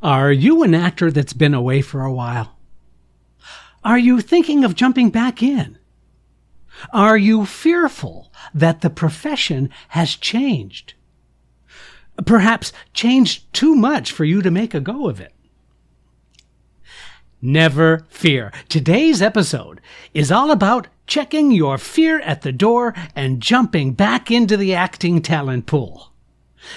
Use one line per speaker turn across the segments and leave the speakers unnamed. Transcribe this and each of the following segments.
Are you an actor that's been away for a while? Are you thinking of jumping back in? Are you fearful that the profession has changed? Perhaps changed too much for you to make a go of it? Never fear. Today's episode is all about checking your fear at the door and jumping back into the acting talent pool.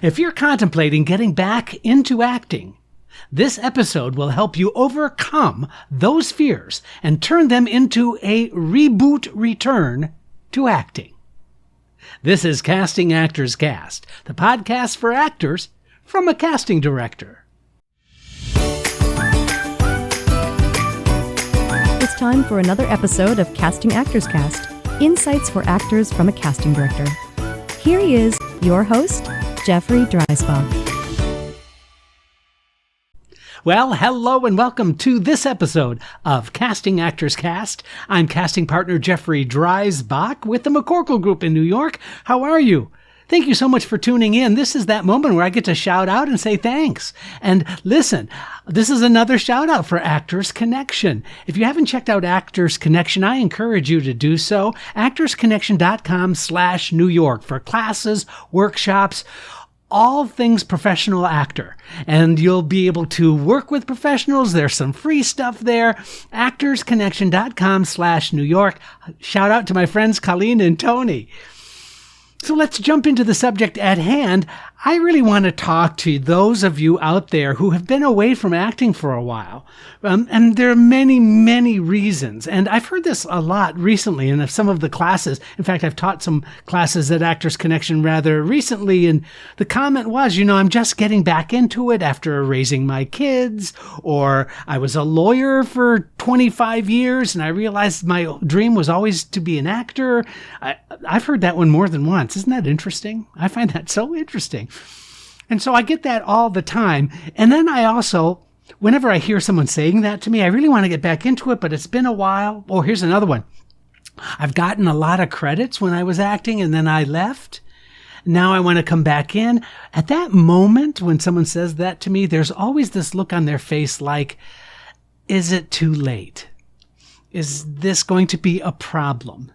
If you're contemplating getting back into acting, this episode will help you overcome those fears and turn them into a reboot return to acting. This is Casting Actors Cast, the podcast for actors from a casting director.
It's time for another episode of Casting Actors Cast, insights for actors from a casting director. Here he is, your host, Jeffrey Dreisbach.
Well, hello and welcome to this episode of Casting Actors Cast. I'm casting partner Jeffrey Dreisbach with the McCorkle Group in New York. How are you? Thank you so much for tuning in. This is that moment where I get to shout out and say thanks. And listen, this is another shout out for Actors Connection. If you haven't checked out Actors Connection, I encourage you to do so. actorsconnection.com/New York for classes, workshops, all things professional actor. And you'll be able to work with professionals. There's some free stuff there. actorsconnection.com/New York. Shout out to my friends Colleen and Tony. So let's jump into the subject at hand. I really want to talk to those of you out there who have been away from acting for a while. And there are many, many reasons. And I've heard this a lot recently in some of the classes. In fact, I've taught some classes at Actors Connection rather recently. And the comment was, I'm just getting back into it after raising my kids. Or I was a lawyer for 25 years and I realized my dream was always to be an actor. I've heard that one more than once. Isn't that interesting? I find that so interesting. And so I get that all the time. And then I also, whenever I hear someone saying that to me, I really want to get back into it, but it's been a while. Oh, here's another one. I've gotten a lot of credits when I was acting and then I left. Now I want to come back in. At that moment, when someone says that to me, there's always this look on their face like, is it too late? Is this going to be a problem?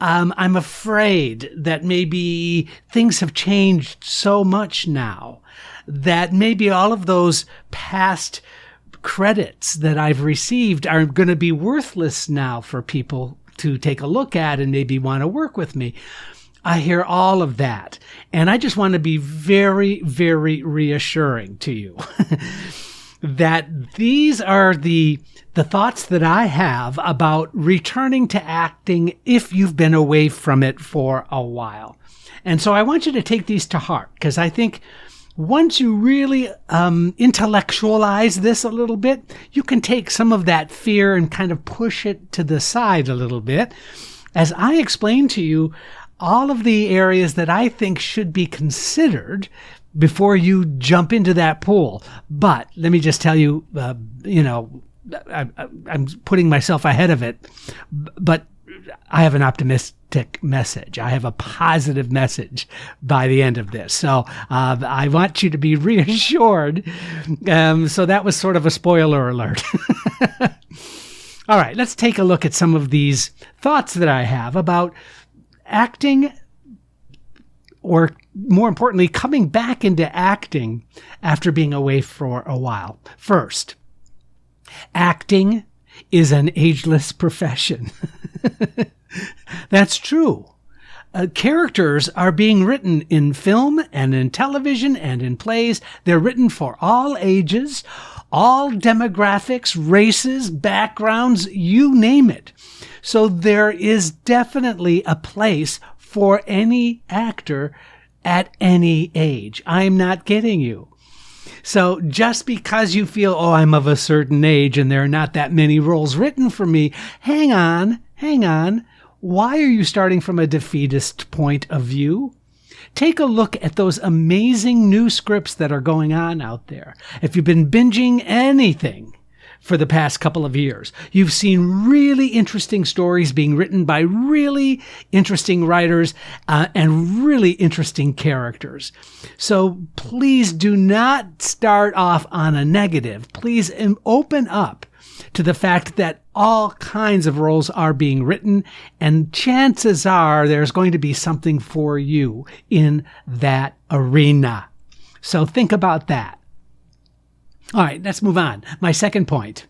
I'm afraid that maybe things have changed so much now that maybe all of those past credits that I've received are going to be worthless now for people to take a look at and maybe want to work with me. I hear all of that. And I just want to be very, very reassuring to you that these are the thoughts that I have about returning to acting if you've been away from it for a while. And so I want you to take these to heart, because I think once you really intellectualize this a little bit, you can take some of that fear and kind of push it to the side a little bit. As I explain to you all of the areas that I think should be considered before you jump into that pool. But let me just tell you, I'm putting myself ahead of it, but I have an optimistic message. I have a positive message by the end of this. So I want you to be reassured. So that was sort of a spoiler alert. All right, let's take a look at some of these thoughts that I have about acting, or more importantly, coming back into acting after being away for a while. First, acting is an ageless profession. That's true. Characters are being written in film and in television and in plays. They're written for all ages, all demographics, races, backgrounds, you name it. So there is definitely a place for any actor at any age. I'm not kidding you. So just because you feel, I'm of a certain age and there are not that many roles written for me, hang on. Why are you starting from a defeatist point of view? Take a look at those amazing new scripts that are going on out there. If you've been binging anything for the past couple of years. You've seen really interesting stories being written by really interesting writers and really interesting characters. So please do not start off on a negative. Please open up to the fact that all kinds of roles are being written, and chances are there's going to be something for you in that arena. So think about that. All right, let's move on. My second point.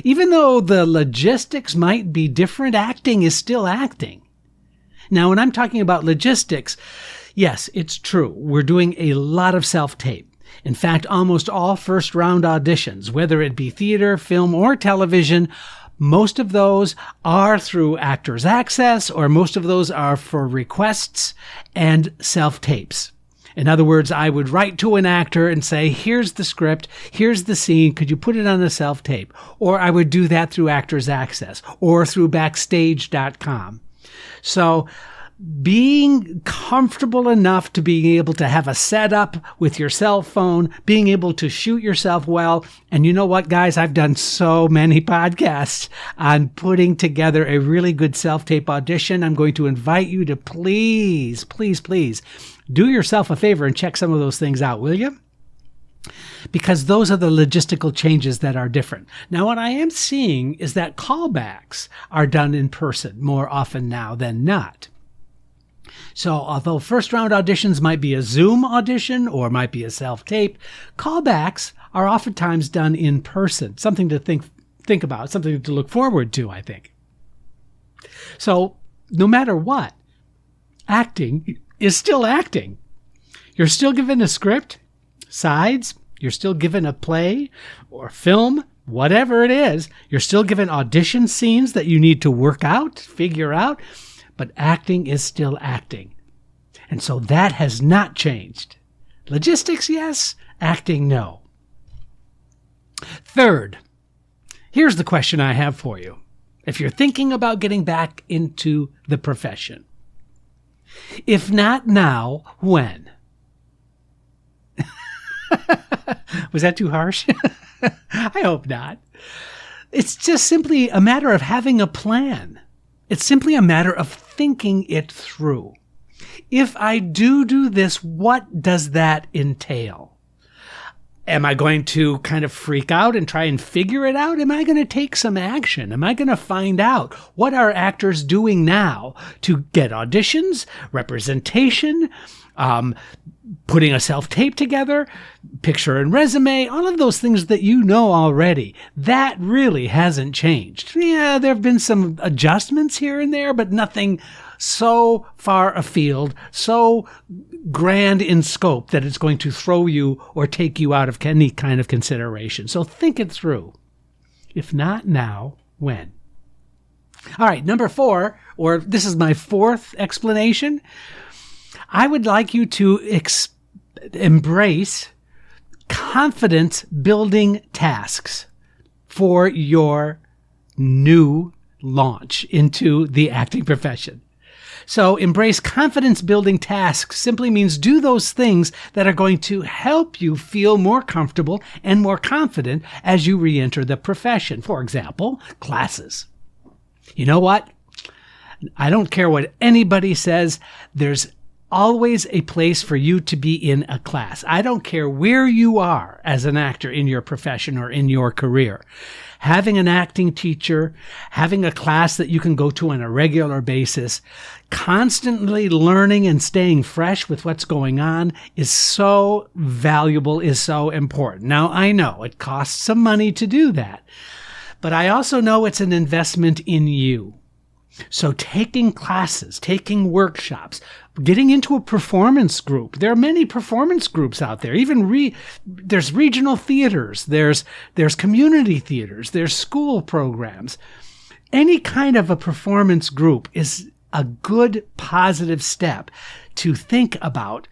Even though the logistics might be different, acting is still acting. Now, when I'm talking about logistics, yes, it's true. We're doing a lot of self-tape. In fact, almost all first-round auditions, whether it be theater, film, or television, most of those are through Actors Access, or most of those are for requests and self-tapes. In other words, I would write to an actor and say, here's the script, here's the scene, could you put it on a self-tape? Or I would do that through Actors Access or through Backstage.com. So being comfortable enough to being able to have a setup with your cell phone, being able to shoot yourself well. And you know what, guys? I've done so many podcasts on putting together a really good self-tape audition. I'm going to invite you to please do yourself a favor and check some of those things out, will you? Because those are the logistical changes that are different. Now, what I am seeing is that callbacks are done in person more often now than not. So although first round auditions might be a Zoom audition or might be a self-tape, callbacks are oftentimes done in person. Something to think about, something to look forward to, I think. So no matter what, acting is still acting. You're still given a script, sides, you're still given a play or film, whatever it is. You're still given audition scenes that you need to work out, figure out. But acting is still acting. And so that has not changed. Logistics, yes. Acting, no. Third, here's the question I have for you. If you're thinking about getting back into the profession, if not now, when? Was that too harsh? I hope not. It's just simply a matter of having a plan. It's simply a matter of thinking it through. If I do this, what does that entail? Am I going to kind of freak out and try and figure it out? Am I going to take some action? Am I going to find out what are actors doing now to get auditions, representation, putting a self-tape together, picture and resume, all of those things that you know already. That really hasn't changed. Yeah, there have been some adjustments here and there, but nothing so far afield, so grand in scope that it's going to throw you or take you out of any kind of consideration. So think it through. If not now, when? All right, number 4, or this is my fourth explanation. I would like you to embrace confidence-building tasks for your new launch into the acting profession. So embrace confidence-building tasks simply means do those things that are going to help you feel more comfortable and more confident as you re-enter the profession. For example, classes. You know what? I don't care what anybody says. There's always a place for you to be in a class. I don't care where you are as an actor in your profession or in your career. Having an acting teacher, having a class that you can go to on a regular basis, constantly learning and staying fresh with what's going on is so valuable, is so important. Now, I know it costs some money to do that, but I also know it's an investment in you. So taking classes, taking workshops, getting into a performance group. There are many performance groups out there. Even there's regional theaters, there's community theaters, there's school programs. Any kind of a performance group is a good, positive step to think about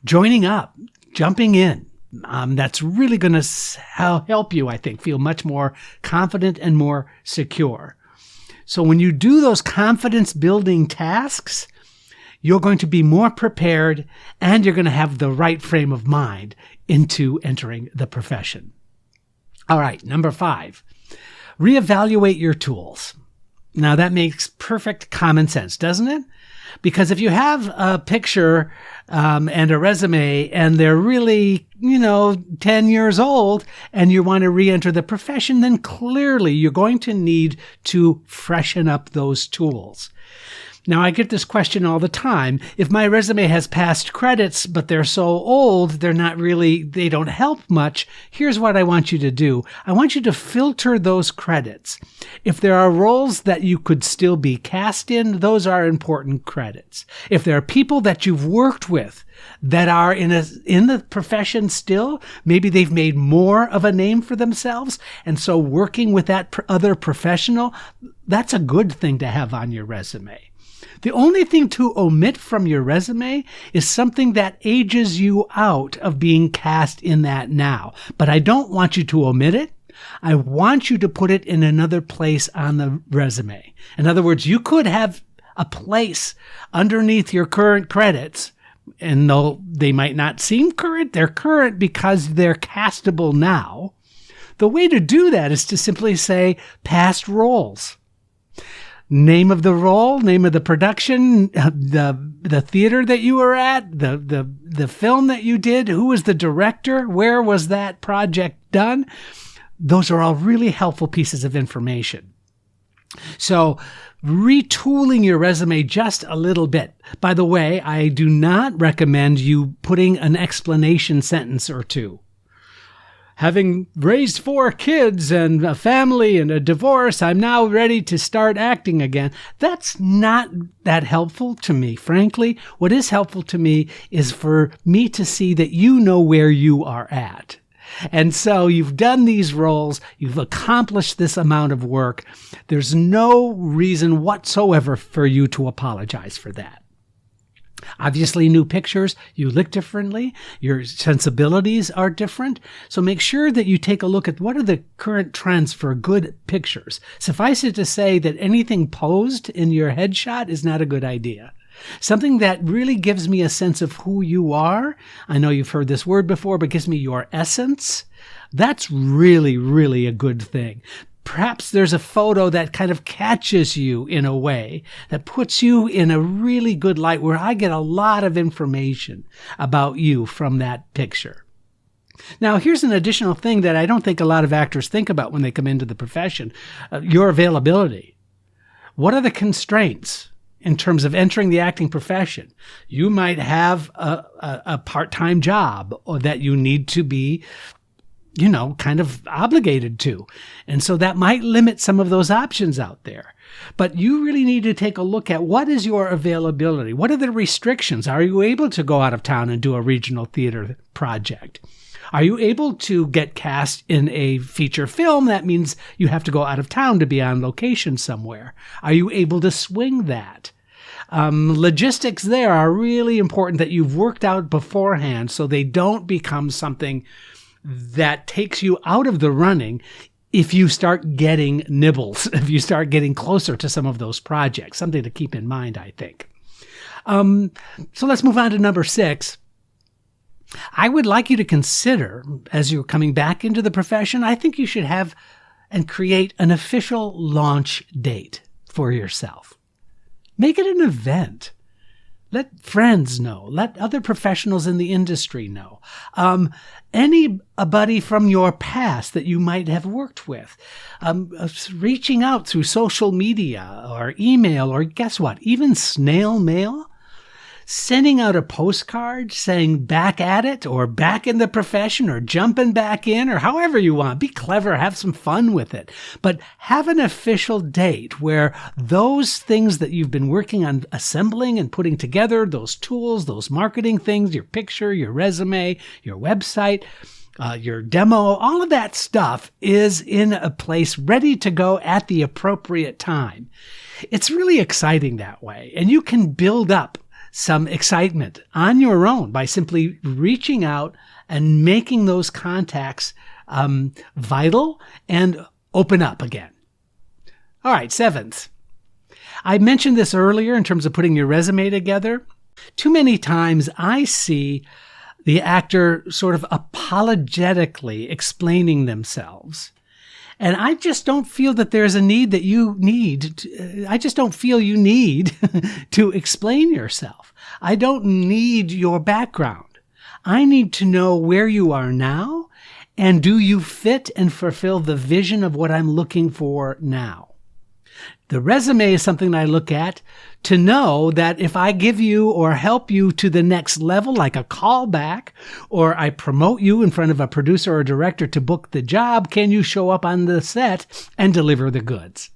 joining up, jumping in. That's really going to help you, I think, feel much more confident and more secure. So when you do those confidence-building tasks, you're going to be more prepared and you're going to have the right frame of mind into entering the profession. All right, number 5, reevaluate your tools. Now that makes perfect common sense, doesn't it? Because if you have a picture and a resume and they're really, 10 years old and you want to re-enter the profession, then clearly you're going to need to freshen up those tools. Now, I get this question all the time. If my resume has past credits, but they're so old, they don't help much, here's what I want you to do. I want you to filter those credits. If there are roles that you could still be cast in, those are important credits. If there are people that you've worked with that are in the profession still, maybe they've made more of a name for themselves, and so working with that other professional, that's a good thing to have on your resume. The only thing to omit from your resume is something that ages you out of being cast in that now. But I don't want you to omit it. I want you to put it in another place on the resume. In other words, you could have a place underneath your current credits, and though they might not seem current, they're current because they're castable now. The way to do that is to simply say past roles. Name of the role, name of the production, the theater that you were at, the film that you did, who was the director, where was that project done? Those are all really helpful pieces of information. So retooling your resume just a little bit. By the way, I do not recommend you putting an explanation sentence or two. Having raised 4 kids and a family and a divorce, I'm now ready to start acting again. That's not that helpful to me. Frankly, what is helpful to me is for me to see that you know where you are at. And so you've done these roles, you've accomplished this amount of work. There's no reason whatsoever for you to apologize for that. Obviously, new pictures, you look differently, your sensibilities are different, so make sure that you take a look at what are the current trends for good pictures. Suffice it to say that anything posed in your headshot is not a good idea. Something that really gives me a sense of who you are, I know you've heard this word before, but gives me your essence, that's really, really a good thing. Perhaps there's a photo that kind of catches you in a way that puts you in a really good light where I get a lot of information about you from that picture. Now, here's an additional thing that I don't think a lot of actors think about when they come into the profession, your availability. What are the constraints in terms of entering the acting profession? You might have a part-time job or that you need to be kind of obligated to. And so that might limit some of those options out there. But you really need to take a look at what is your availability? What are the restrictions? Are you able to go out of town and do a regional theater project? Are you able to get cast in a feature film? That means you have to go out of town to be on location somewhere. Are you able to swing that? Logistics there are really important that you've worked out beforehand so they don't become something that takes you out of the running if you start getting nibbles, if you start getting closer to some of those projects. Something to keep in mind, I think. So let's move on to number 6. I would like you to consider, as you're coming back into the profession, I think you should have and create an official launch date for yourself. Make it an event. Let friends know. Let other professionals in the industry know. Anybody from your past that you might have worked with. Reaching out through social media or email or guess what? Even snail mail. Sending out a postcard saying back at it or back in the profession or jumping back in or however you want. Be clever, have some fun with it. But have an official date where those things that you've been working on assembling and putting together, those tools, those marketing things, your picture, your resume, your website, your demo, all of that stuff is in a place ready to go at the appropriate time. It's really exciting that way. And you can build up some excitement on your own by simply reaching out and making those contacts vital and open up again. All right, 7th. I mentioned this earlier in terms of putting your resume together. Too many times I see the actor sort of apologetically explaining themselves. And I just don't feel that there's a need that you need. I just don't feel you need to explain yourself. I don't need your background. I need to know where you are now, and do you fit and fulfill the vision of what I'm looking for now? The resume is something I look at to know that if I give you or help you to the next level, like a callback, or I promote you in front of a producer or director to book the job, can you show up on the set and deliver the goods?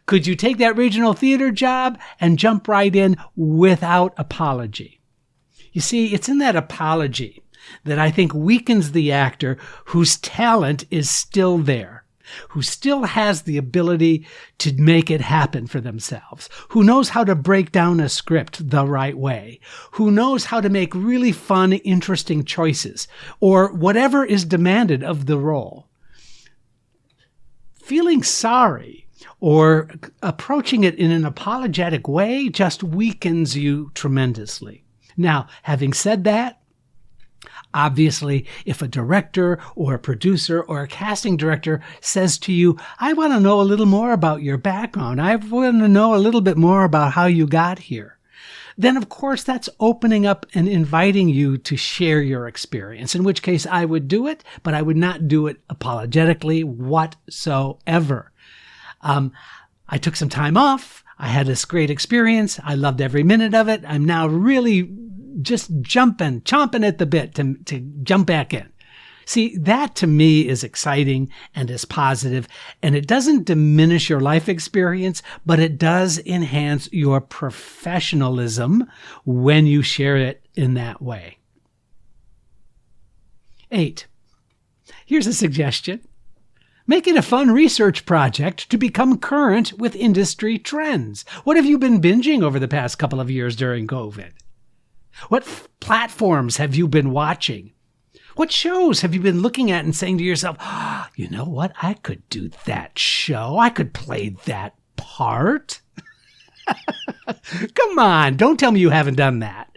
Could you take that regional theater job and jump right in without apology? You see, it's in that apology that I think weakens the actor whose talent is still there, who still has the ability to make it happen for themselves, who knows how to break down a script the right way, who knows how to make really fun, interesting choices, or whatever is demanded of the role. Feeling sorry or approaching it in an apologetic way just weakens you tremendously. Now, having said that, obviously, if a director or a producer or a casting director says to you, I want to know a little more about your background, I want to know a little bit more about how you got here, then of course that's opening up and inviting you to share your experience, in which case I would do it, but I would not do it apologetically whatsoever. I took some time off. I had this great experience. I loved every minute of it. I'm now really just chomping at the bit to jump back in. See, that to me is exciting and is positive, and it doesn't diminish your life experience, but it does enhance your professionalism when you share it in that way. 8. Here's a suggestion. Make it a fun research project to become current with industry trends. What have you been binging over the past couple of years during COVID? What platforms have you been watching? What shows have you been looking at and saying to yourself, oh, you know what? I could do that show. I could play that part. Come on, don't tell me you haven't done that.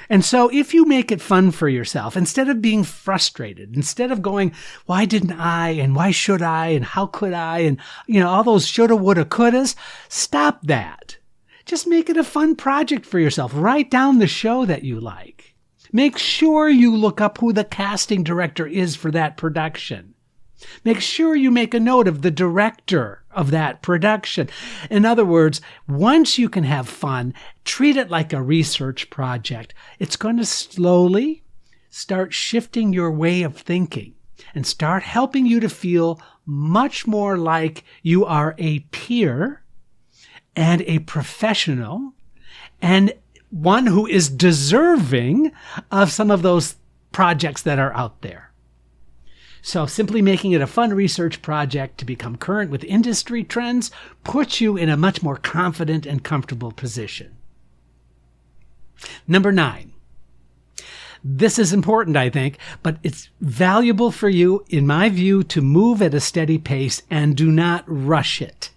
And so if you make it fun for yourself, instead of being frustrated, instead of going, why didn't I, and why should I, and how could I, and all those shoulda, woulda, couldas, stop that. Just make it a fun project for yourself. Write down the show that you like. Make sure you look up who the casting director is for that production. Make sure you make a note of the director of that production. In other words, once you can have fun, treat it like a research project. It's going to slowly start shifting your way of thinking and start helping you to feel much more like you are a peer and a professional and one who is deserving of some of those projects that are out there. So simply making it a fun research project to become current with industry trends puts you in a much more confident and comfortable position. Number 9. This is important, I think, but it's valuable for you, in my view, to move at a steady pace and do not rush it.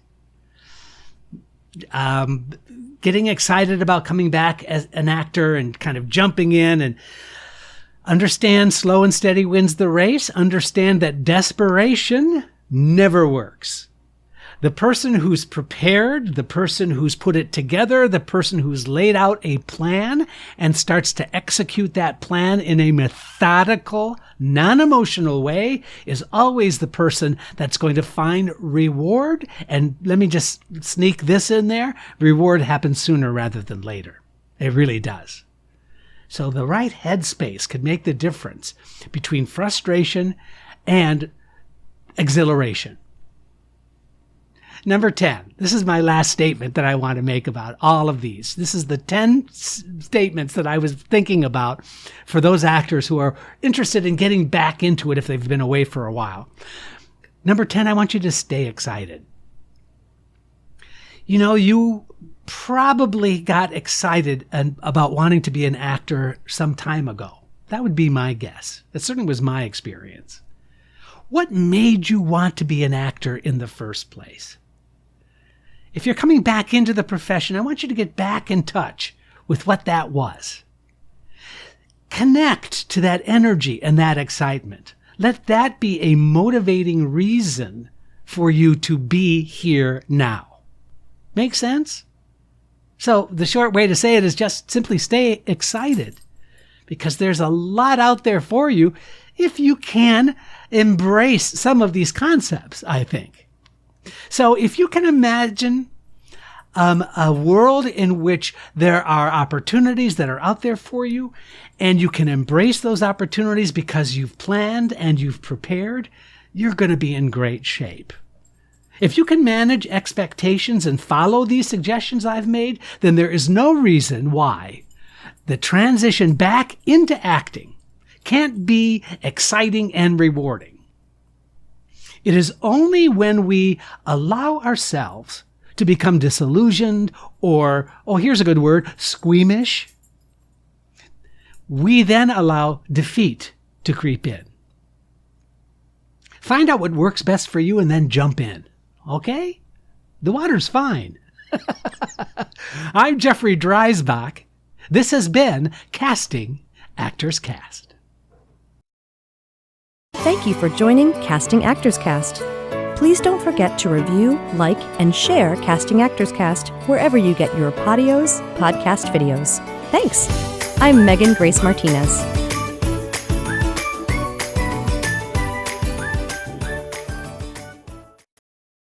Getting excited about coming back as an actor and kind of jumping in and understand slow and steady wins the race. Understand that desperation never works. The person who's prepared, the person who's put it together, the person who's laid out a plan and starts to execute that plan in a methodical, non-emotional way is always the person that's going to find reward. And let me just sneak this in there. Reward happens sooner rather than later. It really does. So the right headspace could make the difference between frustration and exhilaration. Number 10. This is my last statement that I want to make about all of these. This is the 10 statements that I was thinking about for those actors who are interested in getting back into it if they've been away for a while. Number 10, I want you to stay excited. You probably got excited about wanting to be an actor some time ago. That would be my guess. That certainly was my experience. What made you want to be an actor in the first place? If you're coming back into the profession, I want you to get back in touch with what that was. Connect to that energy and that excitement. Let that be a motivating reason for you to be here now. Make sense? So the short way to say it is just simply stay excited, because there's a lot out there for you if you can embrace some of these concepts, I think. So if you can imagine a world in which there are opportunities that are out there for you, and you can embrace those opportunities because you've planned and you've prepared, you're going to be in great shape. If you can manage expectations and follow these suggestions I've made, then there is no reason why the transition back into acting can't be exciting and rewarding. It is only when we allow ourselves to become disillusioned or, here's a good word, squeamish, we then allow defeat to creep in. Find out what works best for you and then jump in, okay? The water's fine. I'm Jeffrey Dreisbach. This has been Casting Actors Cast.
Thank you for joining Casting Actors Cast. Please don't forget to review, like, and share Casting Actors Cast wherever you get your podcast videos. Thanks! I'm Megan Grace Martinez.